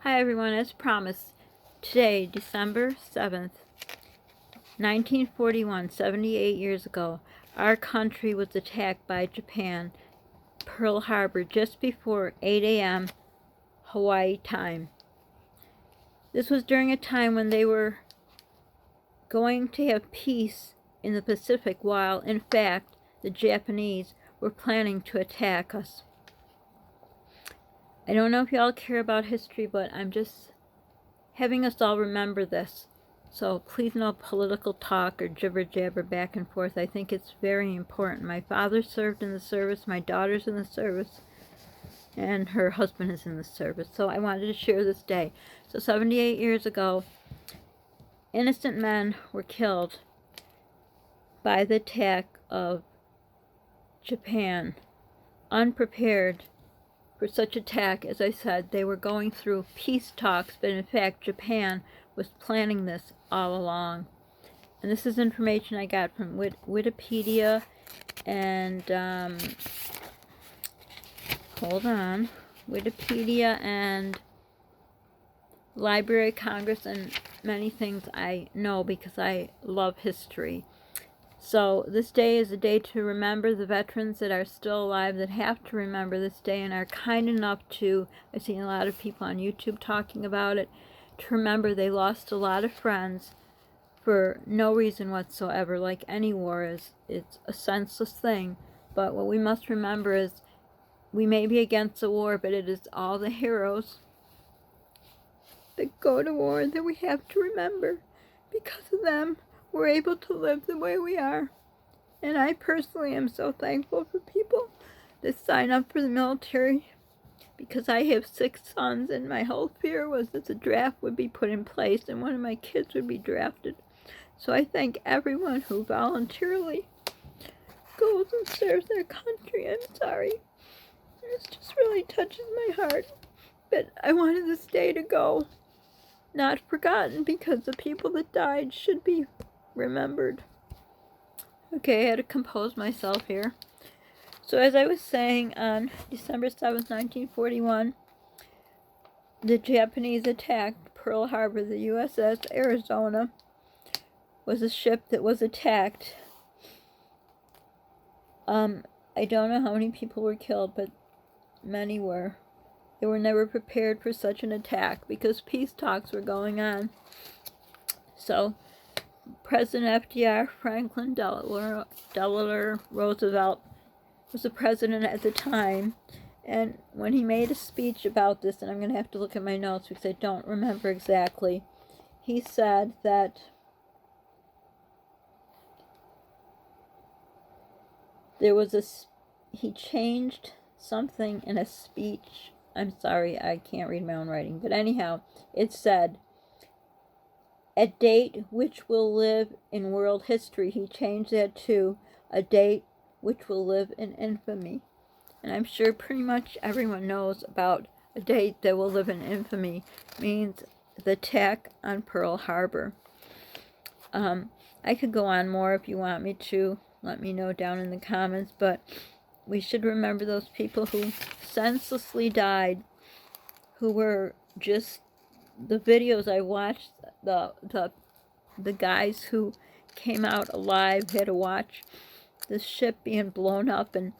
Hi everyone, as promised, today, December 7th, 1941, 78 years ago, our country was attacked by Japan, Pearl Harbor, just before 8 a.m. Hawaii time. This was during a time when they were going to have peace in the Pacific, while, in fact, the Japanese were planning to attack us. I don't know if y'all care about history, but I'm just having us all remember this. So please no political talk or jibber-jabber back and forth. I think it's very important. My father served in the service, my daughter's in the service, and her husband is in the service. So I wanted to share this day. So 78 years ago, innocent men were killed by the attack of Japan, unprepared for such attack. As I said, they were going through peace talks, but in fact Japan was planning this all along. And this is information I got from Wikipedia and hold on, Wikipedia and Library of Congress, and many things I know because I love history. So this day is a day to remember the veterans that are still alive, that have to remember this day and are kind enough to, I've seen a lot of people on YouTube talking about it, to remember they lost a lot of friends for no reason whatsoever. Like any war is, it's a senseless thing. But what we must remember is we may be against the war, but it is all the heroes that go to war that we have to remember. Because of them, we're able to live the way we are. And I personally am so thankful for people that sign up for the military, because I have 6 sons and my whole fear was that the draft would be put in place and one of my kids would be drafted. So I thank everyone who voluntarily goes and serves their country. I'm sorry. This just really touches my heart. But I wanted this day to go not forgotten, because the people that died should be remembered. Okay, I had to compose myself here. So as I was saying, on December 7th, 1941, the Japanese attacked Pearl Harbor. The USS Arizona was a ship that was attacked. I don't know how many people were killed, but many were. They were never prepared for such an attack because peace talks were going on. So President FDR, Franklin Delano Roosevelt, was the president at the time, and when he made a speech about this, and I'm going to have to look at my notes because I don't remember exactly, he said that he changed something in a speech. I'm sorry, I can't read my own writing, but anyhow, it said, a date which will live in world history. He changed that to a date which will live in infamy. And I'm sure pretty much everyone knows about a date that will live in infamy. Means the attack on Pearl Harbor. I could go on more if you want me to. Let me know down in the comments. But we should remember those people who senselessly died, who were just, the videos I watched, the guys who came out alive had to watch the ship being blown up, and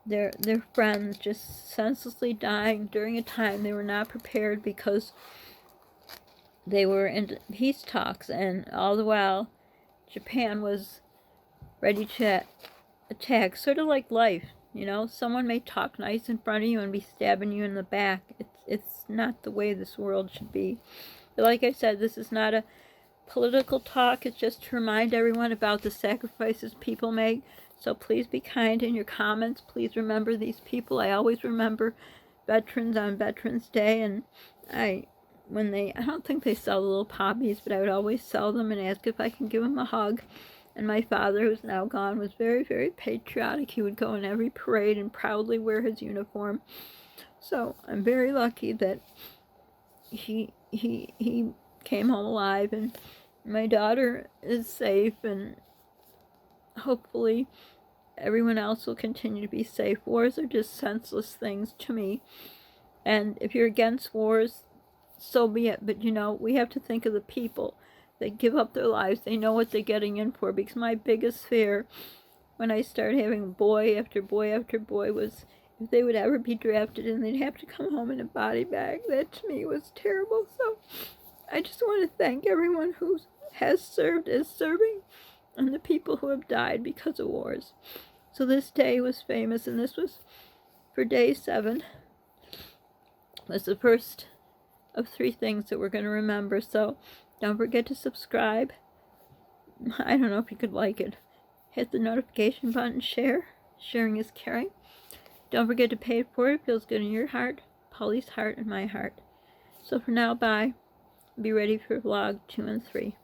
their friends just senselessly dying during a time they were not prepared, because they were in peace talks, and all the while Japan was ready to attack. Sort of like life, you know, someone may talk nice in front of you and be stabbing you in the back. It's not the way this world should be. But like I said, this is not a political talk. It's just to remind everyone about the sacrifices people make. So please be kind in your comments. Please remember these people. I always remember veterans on Veterans Day, and I don't think they sell the little poppies, but I would always sell them and ask if I can give them a hug. And my father, who's now gone, was very, very patriotic. He would go in every parade and proudly wear his uniform. So I'm very lucky that he came home alive, and my daughter is safe, and hopefully everyone else will continue to be safe. Wars are just senseless things to me, and if you're against wars, so be it. But, we have to think of the people that give up their lives. They know what they're getting in for, because my biggest fear when I started having boy after boy after boy was if they would ever be drafted and they'd have to come home in a body bag. That to me was terrible. So I just want to thank everyone who has served, is serving, and the people who have died because of wars. So this day was famous, and this was for day 7. Was the first of 3 things that we're going to remember. So don't forget to subscribe. I don't know if you could like it. Hit the notification button, share. Sharing is caring. Don't forget to pay it forward. It feels good in your heart, Polly's heart, and my heart. So for now, bye. Be ready for vlog 2 and 3.